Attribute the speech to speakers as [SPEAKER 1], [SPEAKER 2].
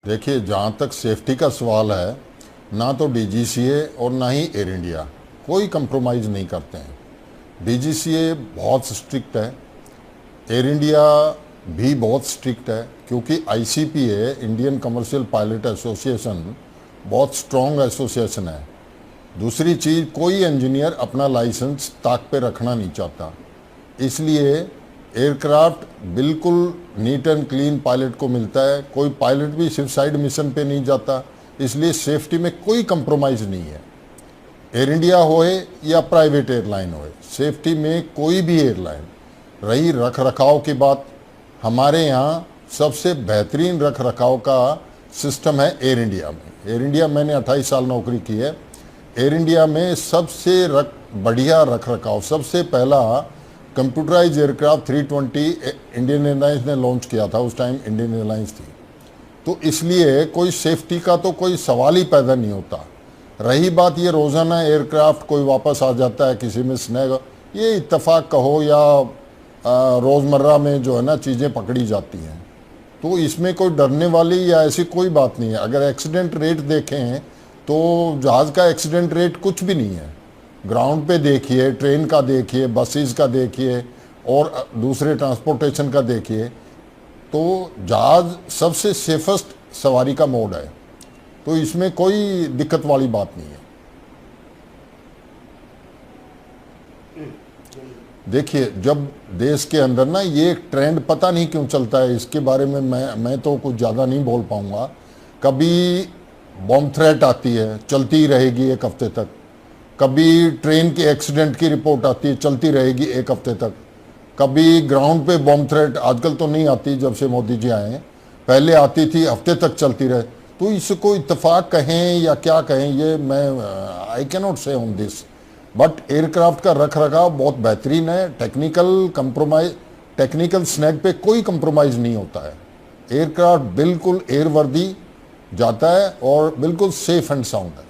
[SPEAKER 1] देखिए, जहाँ तक सेफ्टी का सवाल है, ना तो डीजीसीए और ना ही एयर इंडिया कोई कंप्रोमाइज़ नहीं करते हैं। डीजीसीए बहुत स्ट्रिक्ट है, एयर इंडिया भी बहुत स्ट्रिक्ट है, क्योंकि आईसीपीए इंडियन कमर्शियल पायलट एसोसिएशन बहुत स्ट्रॉन्ग एसोसिएशन है। दूसरी चीज़, कोई इंजीनियर अपना लाइसेंस ताक पे रखना नहीं चाहता, इसलिए एयरक्राफ्ट बिल्कुल नीट एंड क्लीन पायलट को मिलता है। कोई पायलट भी सिर्फ साइड मिशन पे नहीं जाता, इसलिए सेफ्टी में कोई कंप्रोमाइज़ नहीं है। एयर इंडिया होए या प्राइवेट एयरलाइन होए, सेफ्टी में कोई भी एयरलाइन। रही रख रखाव की बात, हमारे यहाँ सबसे बेहतरीन रख रखाव का सिस्टम है एयर इंडिया में। एयर इंडिया मैंने 28 साल नौकरी की है। एयर इंडिया में सबसे बढ़िया रख रखाव, सबसे पहला कंप्यूटराइज एयरक्राफ्ट 320 इंडियन एयरलाइंस ने लॉन्च किया था, उस टाइम इंडियन एयरलाइंस थी, तो इसलिए कोई सेफ्टी का तो कोई सवाल ही पैदा नहीं होता। रही बात ये रोज़ाना एयरक्राफ्ट कोई वापस आ जाता है, किसी में स्नैग, ये इत्तेफाक कहो या रोज़मर्रा में जो है ना चीज़ें पकड़ी जाती हैं, तो इसमें कोई डरने वाली या ऐसी कोई बात नहीं है। अगर एक्सीडेंट रेट देखें तो जहाज़ का एक्सीडेंट रेट कुछ भी नहीं है। ग्राउंड पे देखिए, ट्रेन का देखिए, बसेस का देखिए और दूसरे ट्रांसपोर्टेशन का देखिए, तो जहाज़ सबसे सेफेस्ट सवारी का मोड है, तो इसमें कोई दिक्कत वाली बात नहीं है। देखिए, जब देश के अंदर ना ये ट्रेंड पता नहीं क्यों चलता है, इसके बारे में मैं तो कुछ ज़्यादा नहीं बोल पाऊँगा। कभी बॉम्ब थ्रेट आती है, चलती ही रहेगी 1 हफ्ते तक। कभी ट्रेन के एक्सीडेंट की रिपोर्ट आती है, चलती रहेगी 1 हफ्ते तक। कभी ग्राउंड पे बॉम्ब थ्रेट, आजकल तो नहीं आती जब से मोदी जी आए हैं, पहले आती थी, हफ्ते तक चलती रहे। तो इसको इत्तेफाक कहें या क्या कहें, ये मैं आई कैन नॉट से ऑन दिस, बट एयरक्राफ्ट का रख रखाव बहुत बेहतरीन है। टेक्निकल स्नैग पे कोई कंप्रोमाइज़ नहीं होता है। एयरक्राफ्ट बिल्कुल एयरवर्दी जाता है और बिल्कुल सेफ एंड साउंड है।